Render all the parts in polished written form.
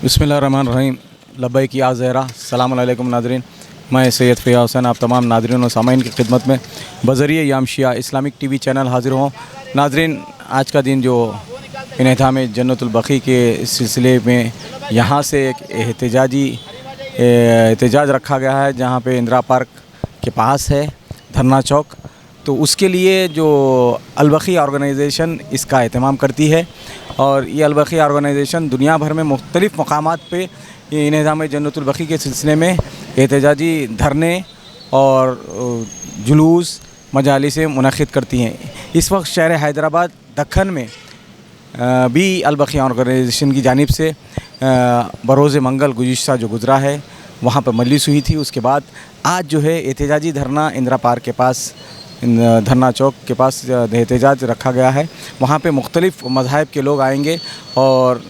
बिस्मिल्लाहिर्रहमानिर्रहीम। लब्बैक या ज़हरा। अस्सलामु अलैकुम नाज़रीन, मैं सैयद फ़िया हुसैन आप तमाम नाज़रीन और सामाईन की खिदमत में बज़रिए यामशिया इस्लामिक टीवी चैनल हाज़िर हूँ। नाज़रीन, आज का दिन जो इनेहताम जन्नतुल बक़ी के सिलसिले में यहाँ से एक एहतजाज रखा गया है, जहाँ पे इंदिरा पार्क के पास है धरना चौक। तो उसके लिए जो अल-बक़ी ऑर्गेनाइजेशन इसका एहतमाम करती है, और ये अल-बक़ी ऑर्गेनाइजेशन दुनिया भर में मुख्तलिफ़ मकामात पे ये इनेहताम जन्नतुल बक़ी के सिलसिले में एहतजाजी धरने और जुलूस मजालिसें मुनक़्क़िद करती हैं। इस वक्त शहर हैदराबाद दक्खन में भी अल-बक़ी ऑर्गेनाइजेशन की जानिब से बरोज़ मंगल गुज़िश्ता जो गुज़रा है वहाँ पर मजलिस हुई थी। उसके बाद आज जो है एहतजाजी धरना इंदिरा पार्क के पास, धरना चौक के पास एहतजाज रखा गया है। वहाँ पे मुख्तलिफ़ मज़ाहिब के लोग आएंगे और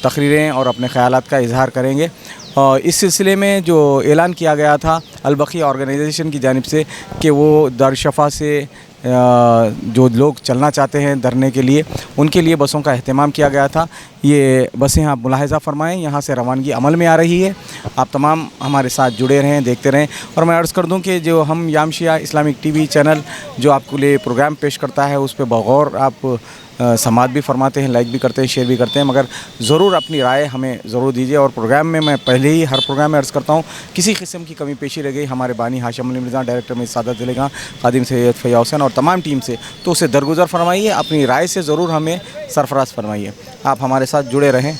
तकरीरें और अपने ख़यालात का इज़हार करेंगे। और इस सिलसिले में जो ऐलान किया गया था अल-बक़ी ऑर्गेनाइजेशन की जानिब से कि वो दारुशफ़ा से जो लोग चलना चाहते हैं धरने के लिए, उनके लिए बसों का अहतमाम किया गया था। ये बसें आप मुलाहिज़ा फ़रमाएँ, यहाँ से रवानगी अमल में आ रही है। आप तमाम हमारे साथ जुड़े रहें, देखते रहें। और मैं अर्ज़ कर दूँ कि जो हम यामशिया इस्लामिक टीवी चैनल जो आपके लिए प्रोग्राम पेश करता है, उस पे बग़ौर आप समात भी फ़रमाते हैं, लाइक भी करते हैं, शेयर भी करते हैं, मगर ज़रूर अपनी राय हमें ज़रूर दीजिए। और प्रोग्राम में मैं पहले ही हर प्रोग्राम में अर्ज़ करता हूँ, किसी किस्म की कमी पेशी रह गई हमारे बानी हाशिम अली मिर्ज़ा, डायरेक्टर में सादत ज़िलेगा, ख़ादिम सैयद फ़िया हुसैन और तमाम टीम से, तो उसे दरगुज़र फरमाइए, अपनी राय से ज़रूर हमें सरफ़राज़ फरमाइए। आप हमारे साथ जुड़े रहें।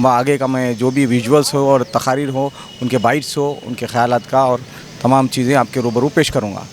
आगे का मैं जो भी विजुअल्स हो और तक़ारीर हो, उनके बाइट्स हो, उनके ख़यालात का और तमाम चीज़ें आपके रूबरू पेश करूँगा।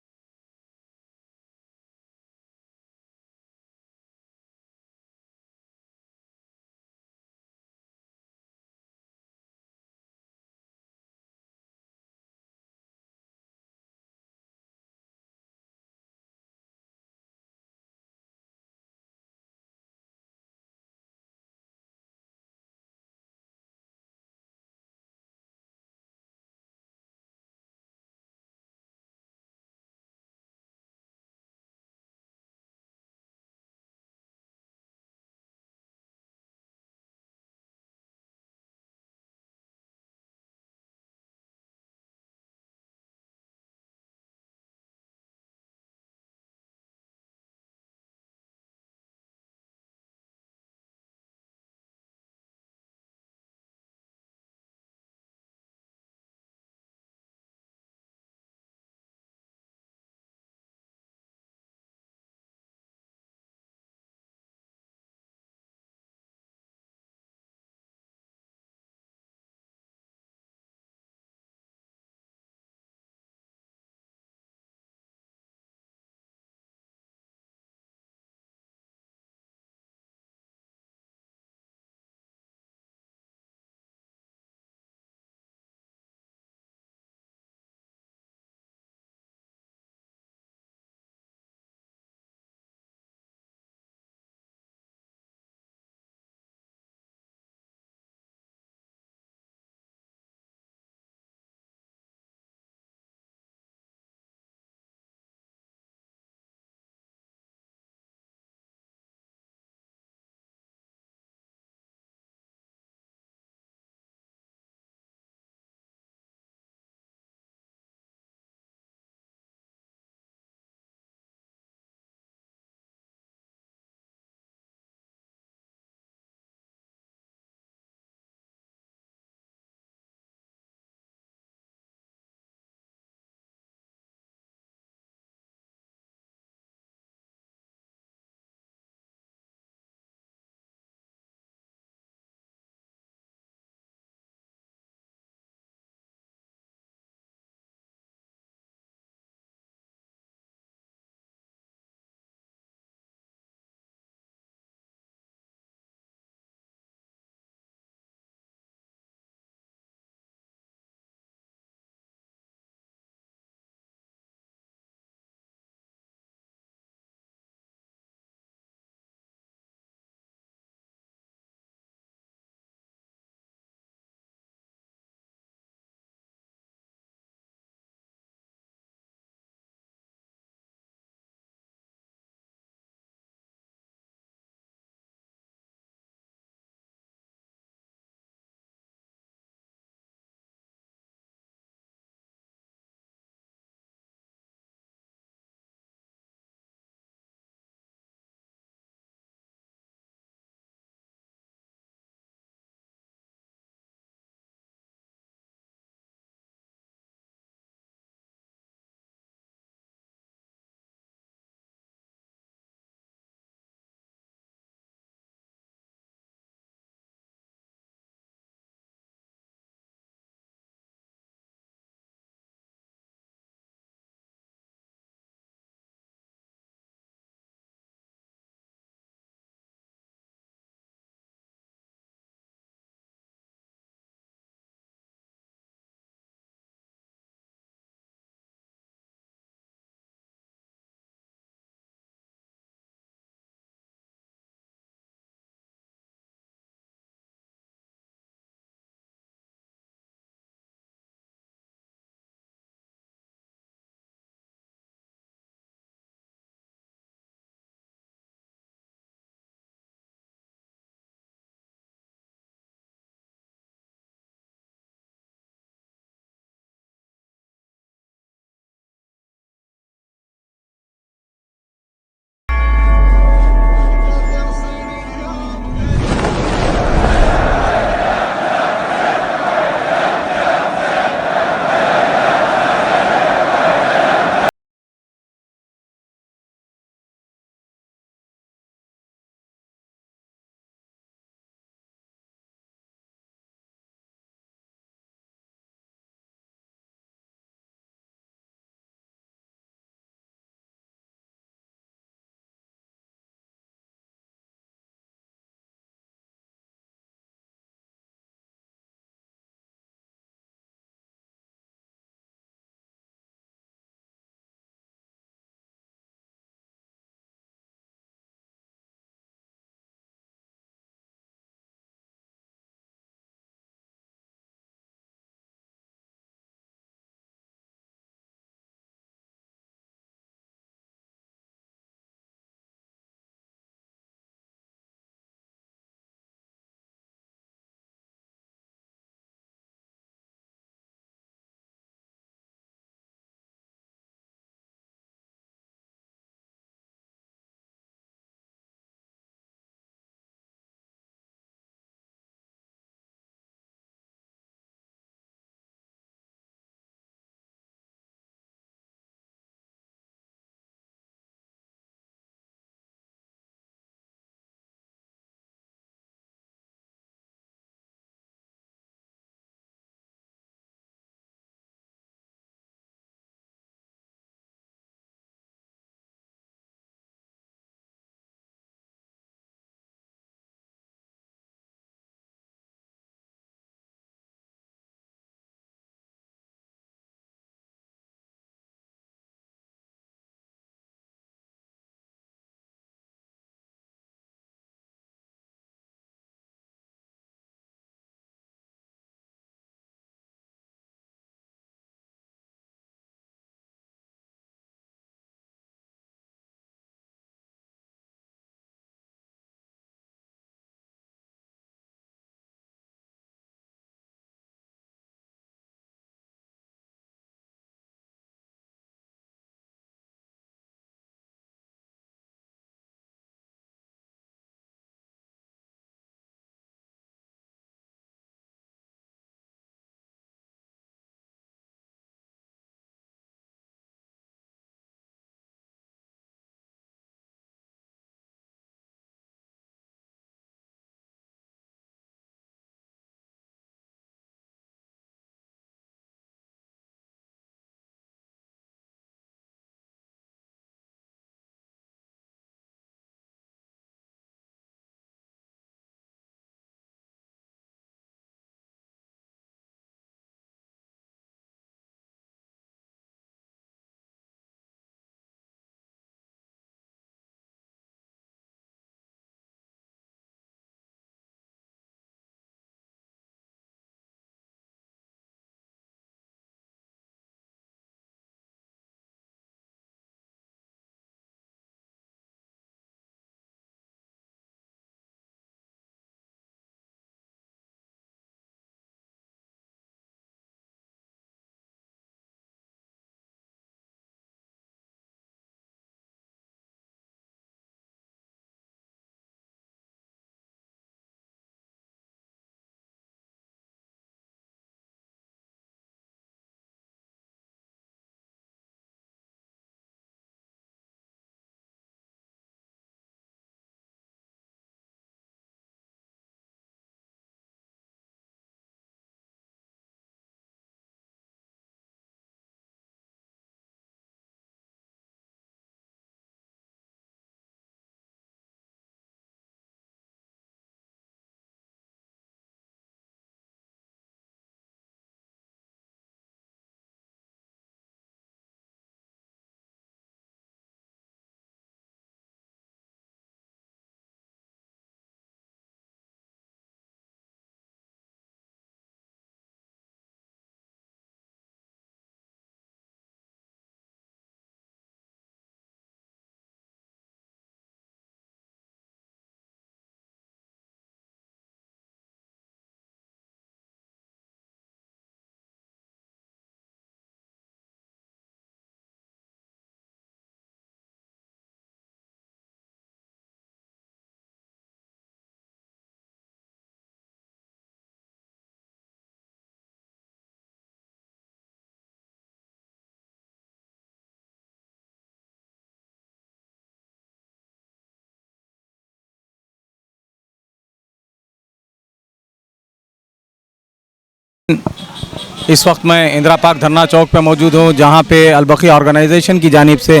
इस वक्त मैं इंदिरा पार्क धरना चौक पे मौजूद हूँ, जहाँ पे अलबकी ऑर्गेनाइजेशन की जानिब से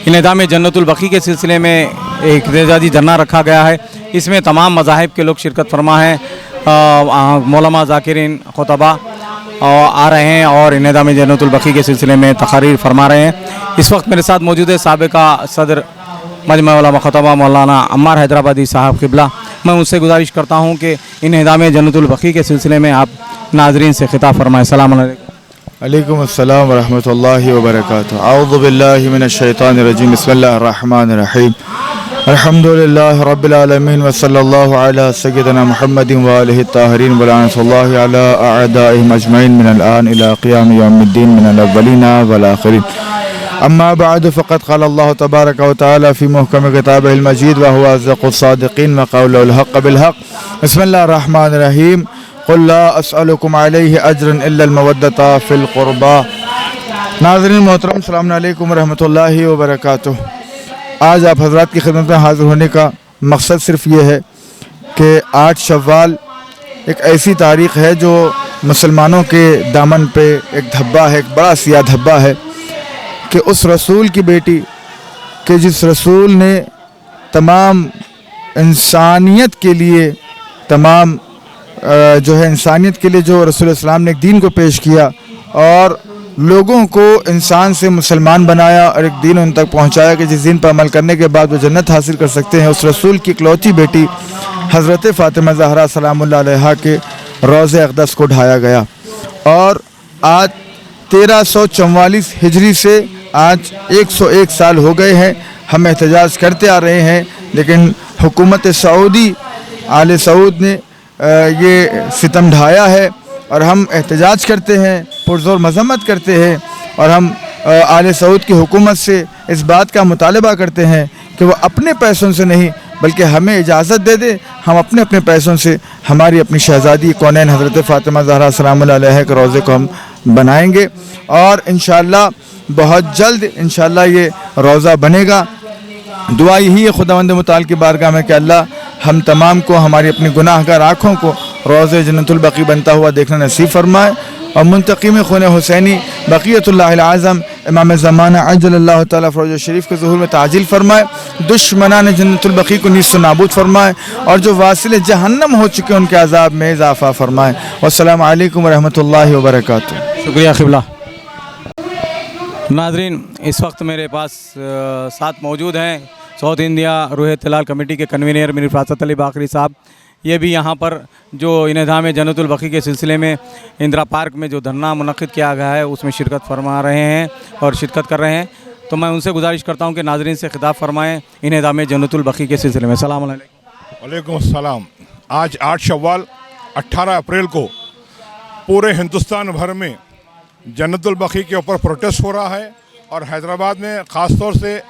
इनेदाम जन्नतुल बकी के सिलसिले में एक एहतजाजी धरना रखा गया है। इसमें तमाम मज़ाहिब के लोग शिरकत फरमा हैं, मौलामा ज़ाकिरीन खुतबा आ रहे हैं और इनेदाम जन्नतुल बकी के सिलसिले में तकारीर फरमा रहे हैं। इस वक्त मेरे साथ मौजूद है साबिका सदर मजमा उलमा खुतबा मौलाना अम्मार हैदराबादी साहब क़िबला। मैं उनसे गुजारिश करता हूँ कि इनेदाम जन्नतुल बकी के सिलसिले में आप नाज़रीन से खिताब फरमाएं। अस्सलाम वालेकुम। अलैकुम अस्सलाम वरहमतुल्लाहि वबरकातुहू। अऊज़ु बिल्लाहि मिनश शैतानिर रजीम। बिस्मिल्लाहिर रहमानिर रहीम। अल्हम्दुलिल्लाहि रब्बिल आलमीन व सल्लल्लाहु अला सय्यिदिना मुहम्मदिन व आलिहि ताहिरीन व लअनतुल्लाहि अला अअदाइहिम अजमईन मिनल आन इला क़ियाम यौमिद्दीन मिनल अव्वलीना वल आखिरीन। अम्मा बअद फ़क़द क़ाल अल्लाहु तबारक व तआला फ़ी मुहकम किताबिहिल मजीद व हुवा अज़्ज़क़ुस सादिक़ीन व क़ौलुहुल हक़्क़ बिल हक़्क़। बिस्मिल्लाहिर रहमानिर रहीम। क़ुल ला अस्अलुकुम अलैहि अज्रन इल्लल मवद्दता फ़िल क़ुरबा। नाज़रीन मोहतरम, अस्सलामु अलैकुम रहमतुल्लाहि व बरकातुहू। आज आप हज़रात की खिदमत में हाज़िर होने का मकसद सिर्फ़ ये है कि 8 शव्वाल एक ऐसी तारीख़ है जो मुसलमानों के दामन पे एक धब्बा है, एक बड़ा सिया धब्बा है कि उस रसूल की बेटी कि जिस रसूल ने तमाम इंसानियत के लिए इंसानियत के लिए जो रसूल इस्लाम ने एक दीन को पेश किया और लोगों को इंसान से मुसलमान बनाया और एक दीन उन तक पहुंचाया कि जिस दीन पर अमल करने के बाद वो जन्नत हासिल कर सकते हैं, उस रसूल की इकलौती बेटी हज़रत फ़ातिमा ज़हरा सलामुल्लाह अलैहा के रोज़े अक़दस को ढाया गया। और आज 1344 हिजरी से आज 101 साल हो गए हैं। हम एहतजाज करते आ रहे हैं, लेकिन हुकूमत सऊदी आले सऊद ने ये सितम ढाया है और हम एहतजाज करते हैं, पुरज़ोर मज़म्मत करते हैं और हम आले सऊद की हुकूमत से इस बात का मुतालबा करते हैं कि वो अपने पैसों से नहीं बल्कि हमें इजाज़त दे दे, हम अपने अपने पैसों से हमारी अपनी शहज़ादी कौनैन हज़रत फ़ातिमा ज़हरा सलामुल्लाह अलैहा के रोज़े को हम बनाएंगे और इंशाअल्लाह बहुत जल्द इंशाअल्लाह ये रोज़ा बनेगा। दुआ यही है खुदावंद मुताल की बारगाह में कि अल्लाह हम तमाम को हमारी अपनी गुनाहगार आँखों को रोज़े जन्नतुल बकी बनता हुआ देखना नसीब फरमाए और मुंतक़िम खून हुसैनी बक़ियतुल्लाहिल आज़म इमाम ज़माना अज्जलल्लाहु तआला फ़रोज़ शरीफ के ज़ुहूर में ताजिल फरमाए, दुश्मनान जन्नतुल बकी को नीस्त नाबूद फरमाए और जो वासिल जहन्नम हो चुके उनके अज़ाब में इज़ाफ़ा फरमाए। वस्सलामु अलैकुम वरहमतुल्लाहि वबरकातुहू। शुक्रिया क़िबला। नाज़रीन, इस वक्त मेरे पास साथ मौजूद हैं साउथ इंडिया रूह इत्तिलाल कमेटी के कन्वीनर मीर फ़ासत अली बाकरी साहब। ये भी यहाँ पर जो इनेदाम जन्नतुल बकी के सिलसिले में इंदिरा पार्क में जो धरना मुनक़्क़िद किया गया है उसमें शिरकत फरमा रहे हैं और शिरकत कर रहे हैं। तो मैं उनसे गुजारिश करता हूँ कि नाज़रीन से खिताब फरमाएँ इनेदाम जन्नतुल बकी के सिलसिले में। अस्सलाम वालेकुम। वालेकुम अस्सलाम। आज 8 शव्वाल 18 अप्रैल को पूरे हिंदुस्तान भर में जन्नतुल बकी के ऊपर प्रोटेस्ट हो रहा है और हैदराबाद में ख़ास तौर से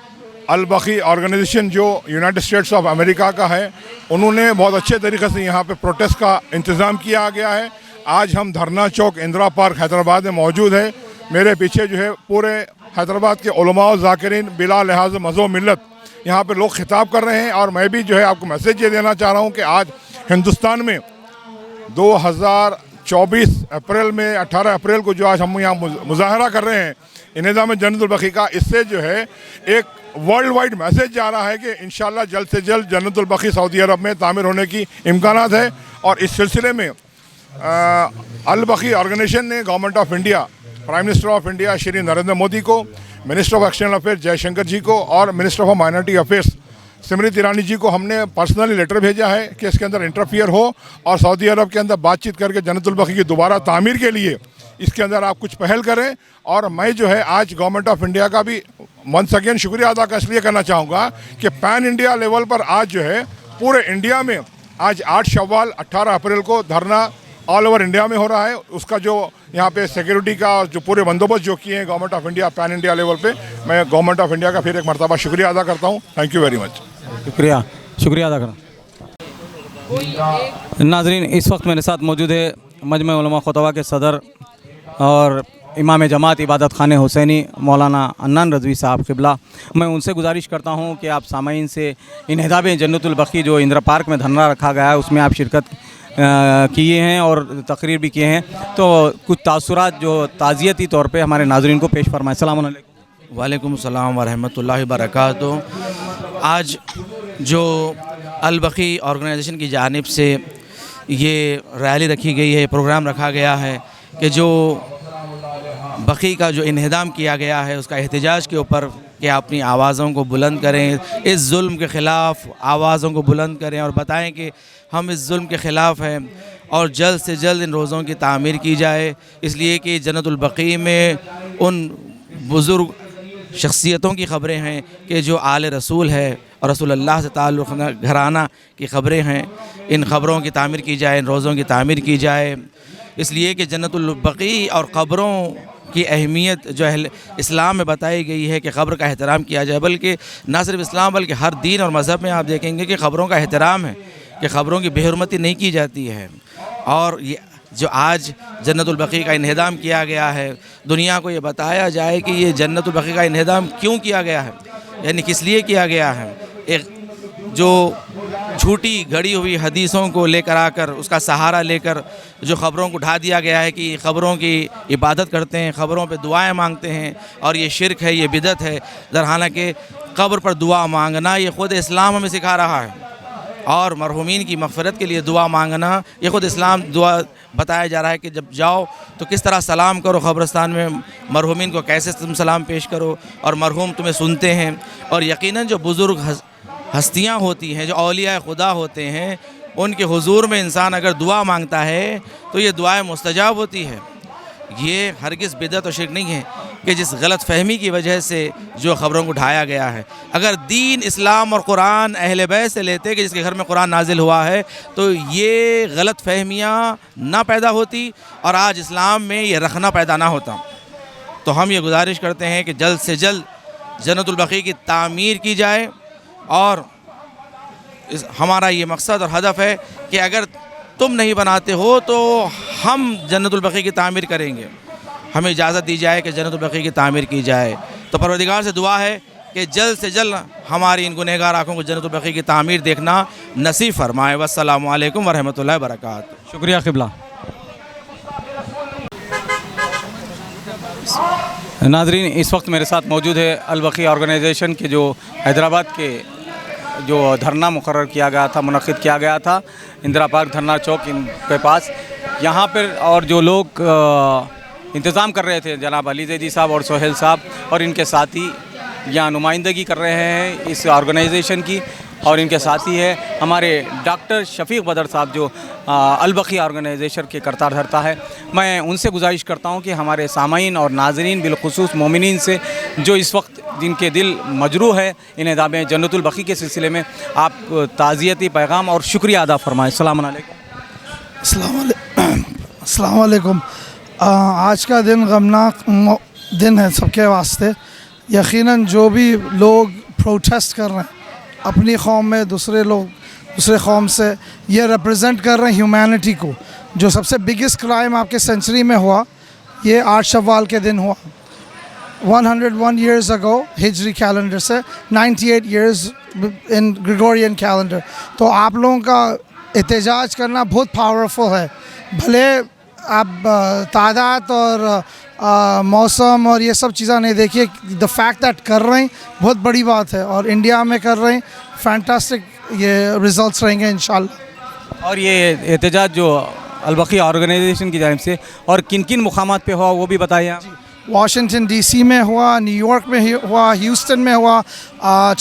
अल बकी ऑर्गेनाइजेशन जो यूनाइटेड स्टेट्स ऑफ अमेरिका का है, उन्होंने बहुत अच्छे तरीके से यहाँ पे प्रोटेस्ट का इंतज़ाम किया गया है। आज हम धरना चौक इंदिरा पार्क हैदराबाद में मौजूद है। मेरे पीछे जो है पूरे हैदराबाद के उलमा ज़ाकिरीन बिला लिहाज मज़हब मिल्लत यहाँ पे लोग खिताब कर रहे हैं और मैं भी जो है आपको मैसेज ये देना चाह रहा हूँ कि आज हिंदुस्तान में 2024 अप्रैल में 18 अप्रैल को जो आज हम यहाँ मुज़ाहरा कर रहे हैं इनेदाम जन्नतुल बकी का, इससे जो है एक वर्ल्ड वाइड मैसेज जा रहा है कि इंशाल्लाह जल्द से जल्द जन्नतुल बकी सऊदी अरब में तामीर होने की इम्कानात है। और इस सिलसिले में अल बकी ऑर्गेनाइजेशन ने government of India, prime minister of India Shri Narendra Modi को, minister of external affairs Jaishankar ji को और minister of minority affairs Smriti Irani ji को हमने पर्सनली लेटर भेजा है कि इसके अंदर इंटरफियर हो और सऊदी अरब के अंदर बातचीत करके जन्नतुल बकी की दोबारा तामीर के लिए इसके अंदर आप कुछ पहल करें। और मैं जो है आज गवर्नमेंट ऑफ इंडिया का भी वंस अगेन शुक्रिया अदा इसलिए करना चाहूँगा कि पैन इंडिया लेवल पर आज जो है पूरे इंडिया में आज 8 शव्वाल 18 अप्रैल को धरना ऑल ओवर इंडिया में हो रहा है। उसका जो यहाँ पे सिक्योरिटी का जो पूरे बंदोबस्त जो किए हैं government of India pan India level पे, मैं गवर्नमेंट ऑफ इंडिया का फिर एक मरतबा शुक्रिया अदा करता हूँ। Thank you very much. शुक्रिया अदा करा। नाज़रीन, इस वक्त मेरे साथ मौजूद है मजमा उलमा खुतबा के सदर और इमाम जमात इबादत खाने हुसैनी मौलाना अन्नान रज़वी साहब क़िबला। मैं उनसे गुजारिश करता हूँ कि आप सामाईन से इनेदाम जन्नतुल बकी जो इंदिरा पार्क में धरना रखा गया है उसमें आप शिरकत کیے ہیں اور تقریر بھی کیے ہیں، تو کچھ تاثرات جو تعزیتی طور پہ ہمارے ناظرین کو پیش فرمائیں۔ السلام علیکم۔ وعلیکم السلام ورحمۃ اللہ وبرکاتہ۔ آج جو البقیع آرگنائزیشن کی جانب سے یہ ریلی رکھی گئی ہے، پروگرام رکھا گیا ہے کہ جو بقیع کا جو انہدام کیا گیا ہے اس کا احتجاج کے اوپر کہ اپنی آوازوں کو بلند کریں، اس ظلم کے خلاف آوازوں کو بلند کریں اور بتائیں کہ ہم اس ظلم کے خلاف ہیں، اور جلد سے جلد ان روزوں کی تعمیر کی جائے، اس لیے کہ جنت البقیع میں ان بزرگ شخصیتوں کی خبریں ہیں کہ جو آل رسول ہے اور رسول اللہ سے تعلق گھرانہ کی خبریں ہیں، ان خبروں کی تعمیر کی جائے، ان روزوں کی تعمیر کی جائے، اس لیے کہ جنت البقیع اور قبروں کی اہمیت جو اسلام میں بتائی گئی ہے کہ قبر کا احترام کیا جائے، بلکہ نہ صرف اسلام بلکہ ہر دین اور مذہب میں آپ دیکھیں گے کہ قبروں کا احترام ہے، کہ قبروں کی بے حرمتی نہیں کی جاتی ہے۔ اور یہ جو آج جنت البقیع کا انہدام کیا گیا ہے، دنیا کو یہ بتایا جائے کہ یہ جنت البقیع کا انہدام کیوں کیا گیا ہے، یعنی کس لیے کیا گیا ہے۔ ایک جو جھوٹی گھڑی ہوئی حدیثوں کو لے کر آ کر اس کا سہارا لے کر جو خبروں کو ڈھا دیا گیا ہے کہ خبروں کی عبادت کرتے ہیں، خبروں پہ دعائیں مانگتے ہیں اور یہ شرک ہے، یہ بدعت ہے، حالانکہ قبر پر دعا مانگنا یہ خود اسلام ہمیں سکھا رہا ہے، اور مرحومین کی مغفرت کے لیے دعا مانگنا یہ خود اسلام دعا بتایا جا رہا ہے کہ جب جاؤ تو کس طرح سلام کرو، قبرستان میں مرحومین کو کیسے تم سلام پیش کرو، اور مرحوم تمہیں سنتے ہیں۔ اور یقیناً جو بزرگ ہستیاں ہوتی ہیں، جو اولیاء خدا ہوتے ہیں، ان کے حضور میں انسان اگر دعا مانگتا ہے تو یہ دعائیں مستجاب ہوتی ہے۔ یہ ہرگز بدعت و شرک نہیں ہے کہ جس غلط فہمی کی وجہ سے جو خبروں کو ڈھایا گیا ہے۔ اگر دین، اسلام اور قرآن اہل بیت سے لیتے کہ جس کے گھر میں قرآن نازل ہوا ہے تو یہ غلط فہمیاں نہ پیدا ہوتی اور آج اسلام میں یہ رکھنا پیدا نہ ہوتا۔ تو ہم یہ گزارش کرتے ہیں کہ جلد سے جلد جنت البقیع کی تعمیر کی جائے، اور ہمارا یہ مقصد اور ہدف ہے کہ اگر تم نہیں بناتے ہو تو ہم جنت البقیع کی تعمیر کریں گے، ہمیں اجازت دی جائے کہ جنت البقیع کی تعمیر کی جائے۔ تو پروردگار سے دعا ہے کہ جلد سے جلد ہماری ان گنہگار آنکھوں کو جنت البقیع کی تعمیر دیکھنا نصیب فرمائے۔ والسلام علیکم ورحمۃ اللہ وبرکاتہ۔ شکریہ قبلہ۔ ناظرین، اس وقت میرے ساتھ موجود ہے البقیع آرگنائزیشن کے جو حیدرآباد کے جو دھرنا مقرر کیا گیا تھا، منعقد کیا گیا تھا اندرا پارک دھرنا چوک ان کے پاس، یہاں پر اور جو لوگ انتظام کر رہے تھے جناب علی زیدی صاحب اور سہیل صاحب اور ان کے ساتھی یہاں نمائندگی کر رہے ہیں اس آرگنائزیشن کی، اور ان کے ساتھی ہے ہمارے ڈاکٹر شفیق بدر صاحب جو البقیع آرگنائزیشن کے کرتا دھرتا ہے۔ میں ان سے گزارش کرتا ہوں کہ ہمارے سامعین اور ناظرین بالخصوص مومنین سے جو اس وقت جن کے دل مجروح ہے انہدام جنت البقیع کے سلسلے میں، آپ تعزیتی پیغام اور شکریہ ادا فرمائیں۔ السلام علیکم۔ السلام علیکم۔ آج کا دن غمناک دن ہے سب کے واسطے۔ یقیناً جو بھی لوگ پروٹیسٹ کر رہے ہیں اپنی قوم میں، دوسرے قوم سے، یہ ریپرزینٹ کر رہے ہیں ہیومینٹی کو۔ جو سب سے بگیسٹ کرائم آپ کے سینچری میں ہوا یہ 8 شوال کے دن ہوا، 101 years ago ہجری کیلنڈر سے، 98 years ان گریگورین کیلنڈر۔ تو آپ لوگوں کا احتجاج کرنا بہت پاورفل ہے، بھلے آپ تعداد اور موسم اور یہ سب چیزیں نہیں دیکھیے، دا فیکٹ دیٹ کر رہے ہیں بہت بڑی بات ہے، اور انڈیا میں کر رہے ہیں، فینٹاسٹک یہ ریزلٹس رہیں گے انشاءاللہ۔ اور یہ احتجاج جو البقیع آرگنائزیشن کی جانب سے اور کن کن مقامات پہ ہوا وہ بھی بتائیے آپ۔ واشنگٹن ڈی سی میں ہوا، نیو یارک میں ہوا، ہیوسٹن میں ہوا،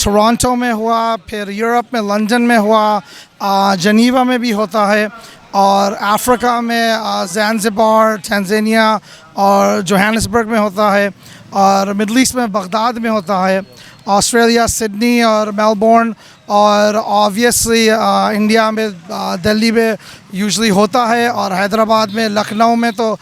ٹورانٹو میں ہوا، پھر یورپ میں لندن میں ہوا، جنیوا میں بھی ہوتا ہے، اور افریقہ میں زانزبار، ٹینزانیہ اور جوہانسبرگ میں ہوتا ہے، اور مڈل ایسٹ میں بغداد میں ہوتا ہے، آسٹریلیا سڈنی اور میلبورن، اور آبویسلی انڈیا میں دلی میں یوزلی ہوتا ہے، اور حیدرآباد میں، لکھنؤ میں تو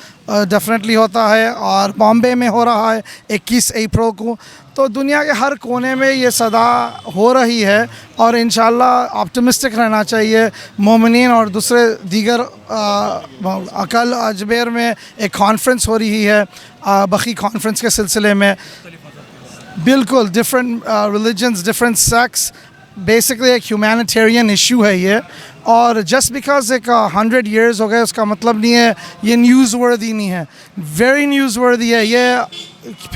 ڈیفینیٹلی ہوتا ہے، اور بامبے میں ہو رہا ہے 21 اپریل کو۔ تو دنیا کے ہر کونے میں یہ صدا ہو رہی ہے، اور انشاءاللہ آپٹمسٹک رہنا چاہیے مومنین۔ اور دوسرے دیگر کل اجمیر میں ایک کانفرنس ہو رہی ہے بقیع کانفرنس کے سلسلے میں، بالکل different religions, different sects, basically एक ह्यूमैनिटेरियन इशू है ये, और जस्ट बिकॉज एक 100 years हो गए उसका मतलब नहीं है ये न्यूज़ वर्दी नहीं है। वेरी न्यूज़ वर्दी है, ये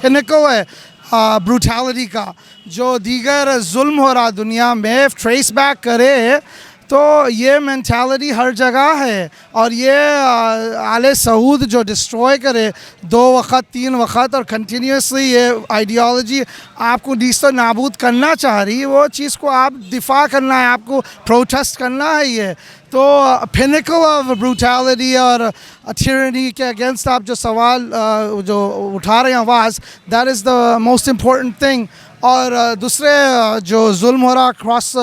पिनकल है ब्रूटैलिटी का। जो दीगर जुल्म हो रहा दुनिया में ट्रेस बैक करे तो ये मेंटालिटी हर जगह है, और ये आले सऊद जो डिस्ट्रॉय करे 2 वक़्त 3 वक़्त और कंटिन्यूसली ये आइडियोलॉजी आपको नीस्त नाबूद करना चाह रही है, वो चीज़ को आप दिफा करना है, आपको प्रोटेस्ट करना है। ये तो पिनकल ऑफ ब्रूटैलिटी और tyranny के अगेंस्ट आप जो सवाल जो उठा रहे हैं आवाज़, that is the most important thing. और दूसरे जो जुल्म हो रहा अक्रॉस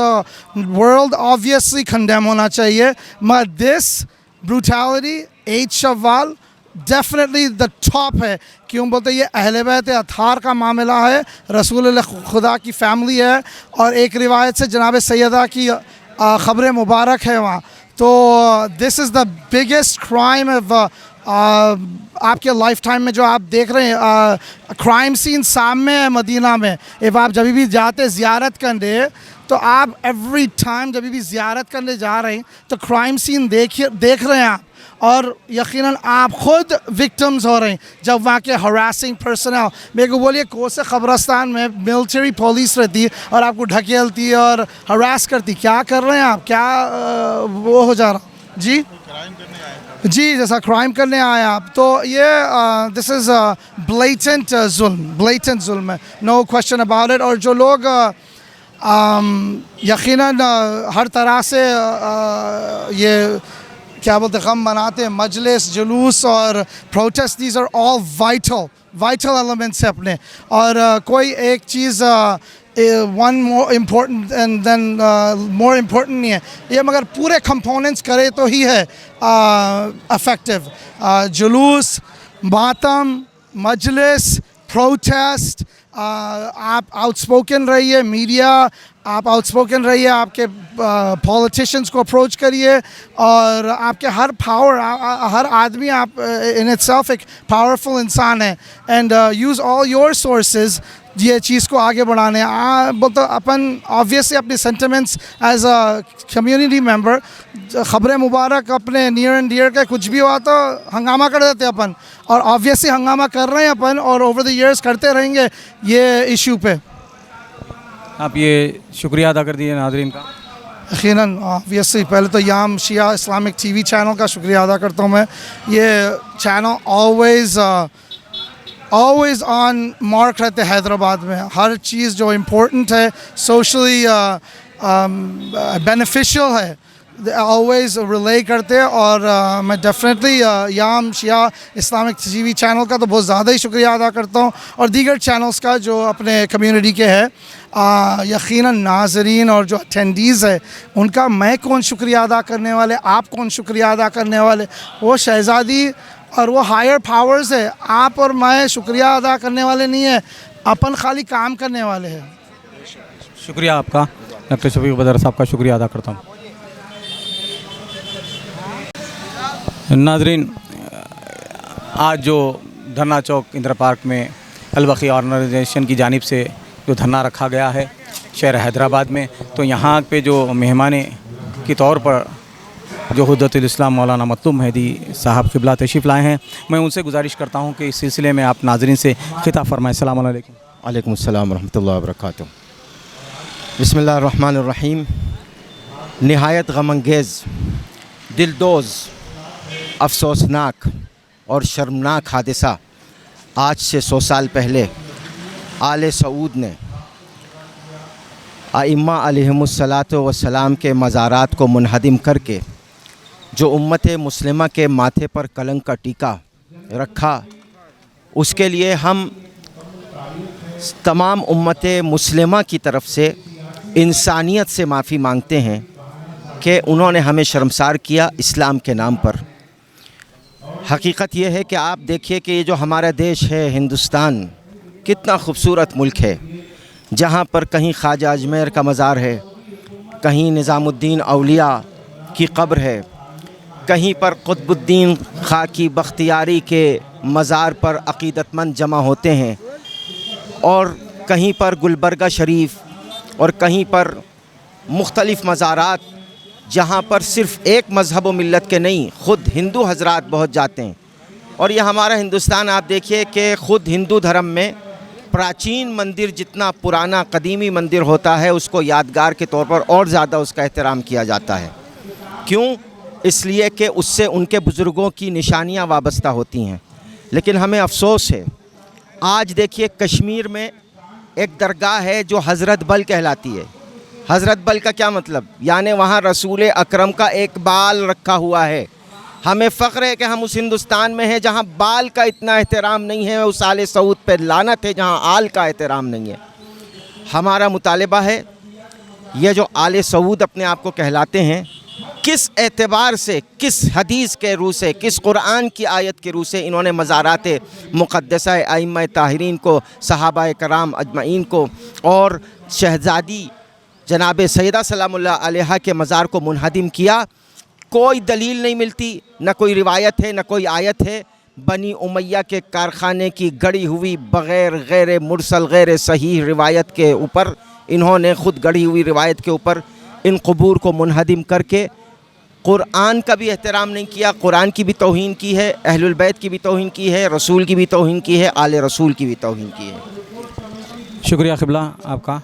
वर्ल्ड ऑब्वियसली कंडेम होना चाहिए, मगर this brutality 8 Shawwal definitely the top है। क्यों बोलते ये अहले बैत अतार का मामला है, रसूल खुदा की फैमिली है, और एक रिवायत से जनाब सैयदा की ख़बर मुबारक है वहाँ। तो this is the biggest crime of आपके लाइफ टाइम में जो आप देख रहे हैं। क्राइम सीन सामने है मदीना में। इफ़ आप जब भी जाते ज़ियारत करने, तो आप एवरी टाइम जब भी ज़ियारत करने जा रहे हैं तो क्राइम सीन देख रहे हैं आप, और यकीनन आप खुद विक्टिम्स हो रहे हैं। जब वहाँ के हरासिंग पर्सनल, मेरे को बोलिए कौन से क़ब्रस्तान में मिलिट्री पुलिस रहती है और आपको ढकेलती है और हरास करती, क्या कर रहे हैं आप, क्या वो हो जा रहा जी जी जैसा क्राइम करने आए आप। तो ये दिस इज़ ब्लेटेंट जुल्म है, नो क्वेश्चन अबाउट इट। और जो लोग यकीनन हर तरह से ये क्या बोलते गम मनाते हैं, मजलिस जुलूस और protest, these are all vital elements है अपने। और कोई एक चीज़ one more important and then more important नहीं है ये, मगर पूरे कंपोनेंट्स करे तो ही है इफेक्टिव। जुलूस, मातम, मजलिस, प्रोटेस्ट, आप आउटस्पोकन रहिए, मीडिया आप आउटस्पोकन रहिए, आपके पॉलिटिशियंस को अप्रोच करिए, और आपके हर पावर, हर आदमी आप इन इटसेल्फ एक पावरफुल इंसान है, and use all your sources ये चीज़ को आगे बढ़ाने। बोलते अपन ऑब्वियसली अपने sentiments as a community member, ख़बर मुबारक अपने नियर एंड डियर का कुछ भी हुआ तो हंगामा कर देते अपन, और ऑब्वियसली हंगामा कर रहे हैं अपन, और ओवर द इयर्स करते रहेंगे ये इशू पे। आप ये शुक्रिया अदा कर दिए नाज़रीन का। यकीनन ऑब्वियसली पहले तो याम शिया इस्लामिक TV चैनल का शुक्रिया अदा करता हूँ मैं। ये चैनल ऑलवेज़ ऑन मार्क रहते हैं हैदराबाद में। हर चीज़ जो इम्पोर्टेंट है, सोशली बेनिफिशियल है, ऑलवेज़ रिले करते हैं। और मैं डेफिनेटली याम शिया इस्लामिक TV चैनल का तो बहुत ज़्यादा ही शुक्रिया अदा करता हूँ, और दीगर चैनल्स का जो अपने कम्युनिटी के है। यकीनन नाज़रीन और जो अटेंडीज़ है उनका मैं कौन शुक्रिया अदा करने वाले, आप कौन शुक्रिया अदा करने वाले, वो शहज़ादी और वो हायर पावर्स है। आप और मैं शुक्रिया अदा करने वाले नहीं है, अपन खाली काम करने वाले हैं। शुक्रिया आपका, डॉक्टर शफीक बदर साहब का शुक्रिया अदा करता हूँ। नाज़रीन, आज जो धरना चौक इंदिरा पार्क में अल-बकी ऑर्गेनाइजेशन की जानिब से जो धरना रखा गया है शहर हैदराबाद में, तो यहाँ पे जो मेहमान के तौर पर जो हुज्जतुल इस्लाम मौलाना मतलूब मेहदी साहब क़िबला तशरीफ़ लाए हैं, मैं उनसे गुजारिश करता हूँ कि इस सिलसिले में आप नाज़रीन से खिताब फरमाएं। अस्सलाम वालेकुम। वालेकुम अस्सलाम रहमतुल्लाहि व बरकातुहू। बिस्मिल्लाहिर रहमानिर रहीम। निहायत गमंगेज़, दिलदोज़, अफसोसनाक और शर्मनाक हादसा आज से 100 साल पहले आले सऊद ने आइम्मा अलैहिमुस्सलातु वस्सलाम के मज़ारात को मुनहदिम करके जो उम्मत मुस्लिमा के माथे पर कलंक का टीका रखा, उसके लिए हम तमाम उम्मत मुस्लिमा की तरफ से इंसानियत से माफ़ी मांगते हैं कि उन्होंने हमें शर्मसार किया इस्लाम के नाम पर। हकीकत ये है कि आप देखिए कि ये जो हमारा देश है हिंदुस्तान, कितना खूबसूरत मुल्क है, जहाँ पर कहीं ख्वाजा अजमेर का मज़ार है, कहीं निज़ामुद्दीन औलिया की कब्र है, कहीं पर कुतुबुद्दीन खाकी बख्तियारी के मज़ार पर अक़ीदतमंद जमा होते हैं, और कहीं पर गुलबर्गा शरीफ, और कहीं पर مختلف مزارات جہاں پر صرف ایک مذہب و ملت کے نہیں خود ہندو حضرات بہت جاتے ہیں. اور یہ ہمارا ہندوستان آپ دیکھیے کہ خود ہندو دھرم میں پراچین مندر جتنا پرانا قدیمی مندر ہوتا ہے اس کو یادگار کے طور پر اور زیادہ اس کا احترام کیا جاتا ہے. کیوں؟ اس لیے کہ اس سے ان کے بزرگوں کی نشانیاں وابستہ ہوتی ہیں. لیکن ہمیں افسوس ہے آج دیکھیے کشمیر میں ایک درگاہ ہے جو حضرت بل کہلاتی ہے. حضرت بل کا کیا مطلب؟ یعنی وہاں رسول اکرم کا ایک بال رکھا ہوا ہے. ہمیں فخر ہے کہ ہم اس ہندوستان میں ہیں جہاں بال کا اتنا احترام نہیں ہے. اس آل سعود پہ لعنت ہے جہاں آل کا احترام نہیں ہے. ہمارا مطالبہ ہے یہ جو آل سعود اپنے آپ کو کہلاتے ہیں کس اعتبار سے، کس حدیث کے روح سے، کس قرآن کی آیت کے روح سے انہوں نے مزارات مقدسہ ائمہ طاہرین کو، صحابہ کرام اجمعین کو اور شہزادی جناب سیدہ سلام اللہ علیہا کے مزار کو منہدم کیا؟ کوئی دلیل نہیں ملتی، نہ کوئی روایت ہے نہ کوئی آیت ہے. بنی امیہ کے کارخانے کی گڑی ہوئی بغیر غیر مرسل غیر صحیح روایت کے اوپر، انہوں نے خود گڑی ہوئی روایت کے اوپر ان قبور کو منہدم کر کے قرآن کا بھی احترام نہیں کیا، قرآن کی بھی توہین کی ہے، اہل البیت کی بھی توہین کی ہے، رسول کی بھی توہین کی ہے، آل رسول کی بھی توہین کی ہے. شکریہ قبلہ آپ کا.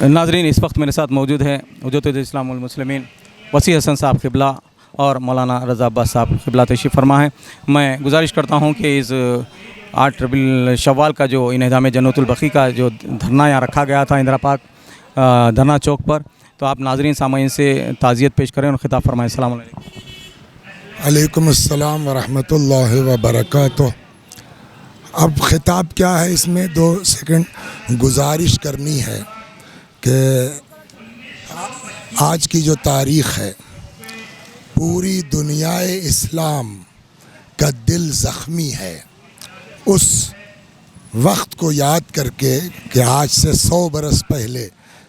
ناظرین اس وقت میرے ساتھ موجود ہے حجت الاسلام والمسلمین وسیع حسن صاحب قبلہ اور مولانا رضا عباس صاحب قبلہ تشریف فرما ہے. میں گزارش کرتا ہوں کہ اس 8 ربیع الشوال کا جو انہدام جنت البقیع کا جو دھرنا یہاں رکھا گیا تھا اندرا پارک دھرنا چوک پر، تو آپ ناظرین سامعین سے تعزیت پیش کریں اور خطاب فرمائیں. السلام علیکم. علیکم السلام ورحمۃ اللہ وبرکاتہ. اب خطاب کیا ہے، اس میں 2 سیکنڈ گزارش کرنی ہے کہ آج کی جو تاریخ ہے پوری دنیا اسلام کا دل زخمی ہے. اس وقت کو یاد کر کے کہ آج سے 100 برس پہلے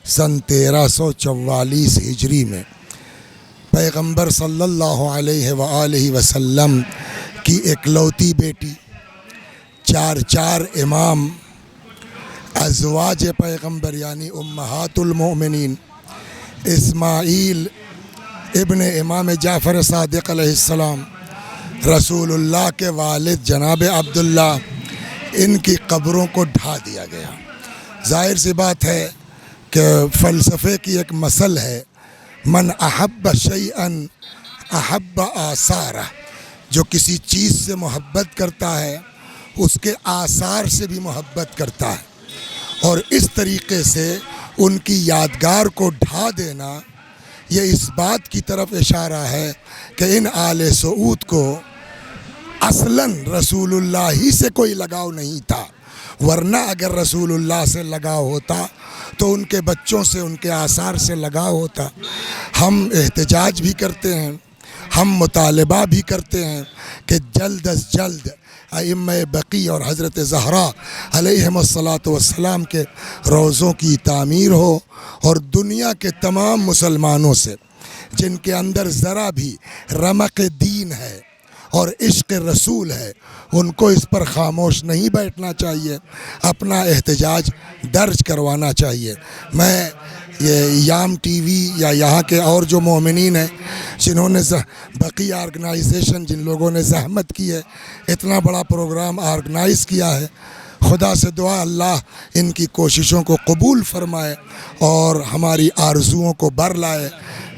سن 1344 ہجری میں پیغمبر صلی اللہ علیہ وآلہ وسلم کی اکلوتی بیٹی، 4 امام ازواج پیغمبر یعنی امہات المؤمنین، اسماعیل ابن امام جعفر صادق علیہ السلام، رسول اللہ کے والد جناب عبداللہ، ان کی قبروں کو ڈھا دیا گیا. ظاہر سی بات ہے کہ فلسفے کی ایک مثل ہے، من احب شیئا احب آثارہ. جو کسی چیز سے محبت کرتا ہے اس کے آثار سے بھی محبت کرتا ہے. اور اس طریقے سے ان کی یادگار کو ڈھا دینا یہ اس بات کی طرف اشارہ ہے کہ ان آل سعود کو اصلاً رسول اللہ ہی سے کوئی لگاؤ نہیں تھا، ورنہ اگر رسول اللہ سے لگاؤ ہوتا تو ان کے بچوں سے، ان کے آثار سے لگاؤ ہوتا. ہم احتجاج بھی کرتے ہیں، ہم مطالبہ بھی کرتے ہیں کہ جلد از جلد ائمہ بقیع اور حضرت زہرا علیہم الصلاۃ والسلام کے روضوں کی تعمیر ہو، اور دنیا کے تمام مسلمانوں سے جن کے اندر ذرا بھی رمق دین ہے اور عشق رسول ہے ان کو اس پر خاموش نہیں بیٹھنا چاہیے، اپنا احتجاج درج کروانا چاہیے. میں یہ یام ٹی وی یا یہاں کے اور جو مومنین ہیں جنہوں نے بقیع آرگنائزیشن، جن لوگوں نے زحمت کی ہے، اتنا بڑا پروگرام آرگنائز کیا ہے، خدا سے دعا اللہ ان کی کوششوں کو قبول فرمائے اور ہماری آرزوؤں کو بر لائے،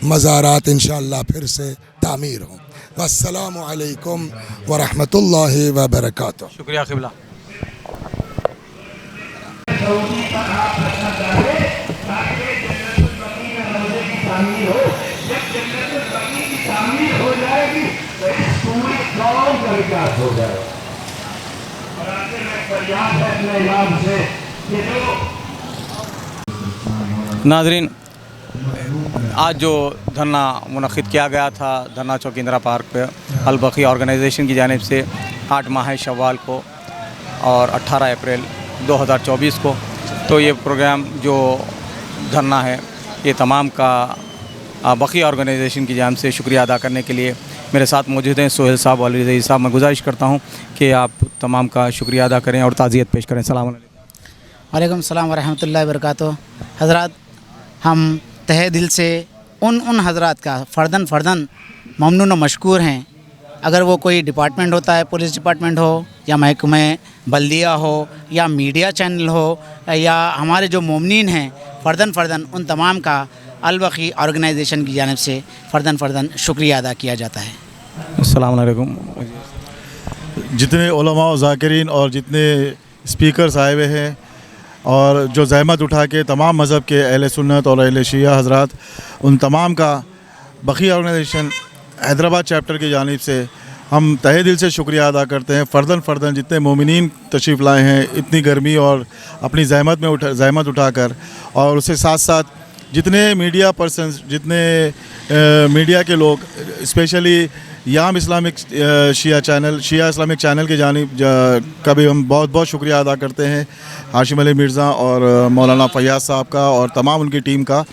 مزارات انشاءاللہ پھر سے تعمیر ہوں. السلام علیکم ورحمۃ اللہ وبرکاتہ. شکریہ قبلہ. ناظرین آج جو دھرنا منعقد کیا گیا تھا دھرنا چوک اندرا پارک پہ البقیع آرگنائزیشن کی جانب سے 8 ماہ شوال کو اور 18 اپریل 2024 کو، تو یہ پروگرام جو دھرنا ہے یہ تمام کا بقیع آرگنائزیشن کی جانب سے شکریہ ادا کرنے کے لیے میرے ساتھ موجود ہیں سہیل صاحب اور علی رضی صاحب. میں گزارش کرتا ہوں کہ آپ تمام کا شکریہ ادا کریں اور تعزیت پیش کریں. السلام علیکم. वालेकुम सलाम वरहमतुल्लाहि वबरकातुहू। हज़रात, हम तहे दिल से उन हज़रात का फ़र्दन ममनून व मशकूर हैं। अगर वो कोई डिपार्टमेंट होता है, पुलिस डिपार्टमेंट हो या महकमे बल्दिया हो या मीडिया चैनल हो या हमारे जो मोमिनीन हैं, फ़र्दन उन तमाम का अल-वक़ी ऑर्गेनाइजेशन की जानिब से फ़र्दन शुक्रिया अदा किया जाता है। अस्सलाम वालेकुम। जितने उलमा व ज़ाकिरीन और जितने स्पीकर्स आए हुए हैं और जो ज़हमत उठा के तमाम मज़हब के अहले सुन्नत और अहले शिया हज़रात, उन तमाम का बक़ी ऑर्गेनाइजेशन हैदराबाद चैप्टर की जानिब से हम तहे दिल से शुक्रिया अदा करते हैं। फ़र्दन जितने मोमिनीन तशरीफ़ लाए हैं इतनी गर्मी और अपनी ज़हमत उठाकर, और उसके साथ साथ जितने मीडिया पर्सन्स, जितने मीडिया के लोग, स्पेशली याम इस्लामिक शिया इस्लामिक चैनल की जानिब का भी हम बहुत शुक्रिया अदा करते हैं, हाशिम अली मिर्ज़ा और मौलाना फ़याज़ साहब का और तमाम उनकी टीम का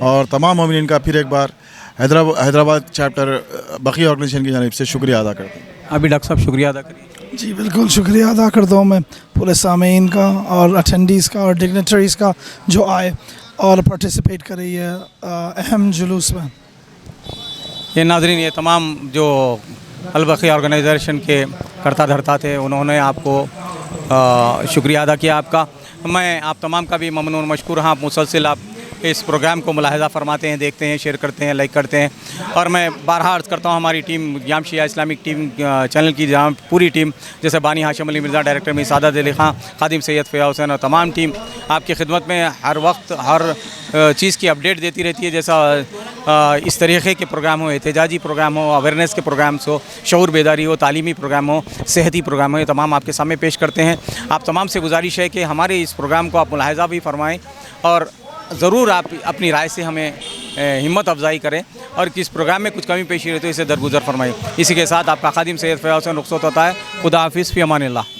और तमाम मोमिनीन का फिर एक बार हैदराबाद चैप्टर बक़ी ऑर्गेनाइजेशन की जानिब से शुक्रिया अदा करते हैं। अभी डॉक्टर साहब शुक्रिया अदा करिए। जी बिल्कुल, शुक्रिया अदा करता हूँ मैं पूरे सामीन का और अटेंडीज़ का और डिग्नेटरीज़ का जो आए और पार्टिसिपेट कर रही है अहम जुलूस में। ये नाज़रीन, ये तमाम जो अल-बक़ी ऑर्गेनाइजेशन के करता धरता थे, उन्होंने आपको शुक्रिया अदा किया आपका। मैं आप तमाम का भी ममनून मशकूर हाँ। आप मुसलसिल आप इस प्रोग्राम को मुलाहिज़ा फरमाते हैं, देखते हैं, शेयर करते हैं, लाइक करते हैं। और मैं बारहा अर्ज़ करता हूँ, हमारी टीम याम शिया इस्लामिक टीम चैनल की जहाँ पूरी टीम, जैसे बानी हाशिम अली मिर्ज़ा, डायरेक्टर में सादत अली ख़ान, खादिम सैयद फ़िया हुसैन और तमाम टीम आपकी खिदमत में हर वक्त हर चीज़ की अपडेट देती रहती है। जैसा इस तरीक़े के प्रोग्राम हो, एहतजाजी प्रोग्राम हो, अवेयरनेस के प्रोग्राम्स हो, शऊर बेदारी हो, तालीमी प्रोग्राम हो, सेहती प्रोग्राम हो, ये तमाम आपके सामने पेश करते हैं। आप तमाम से गुजारिश है कि हमारे इस प्रोग्राम को आप मुलाहिज़ा भी फरमाएँ और ज़रूर आप अपनी राय से हमें हिम्मत अफजाई करें और किस प्रोग्राम में कुछ कमी पेशी रहे तो इसे दरगुजर फरमाएँ। इसी के साथ आपका खादिम सैयद फ़िया हुसैन रुख़्सत होता है। खुदा हाफ़िज़, फ़ी अमान अल्लाह।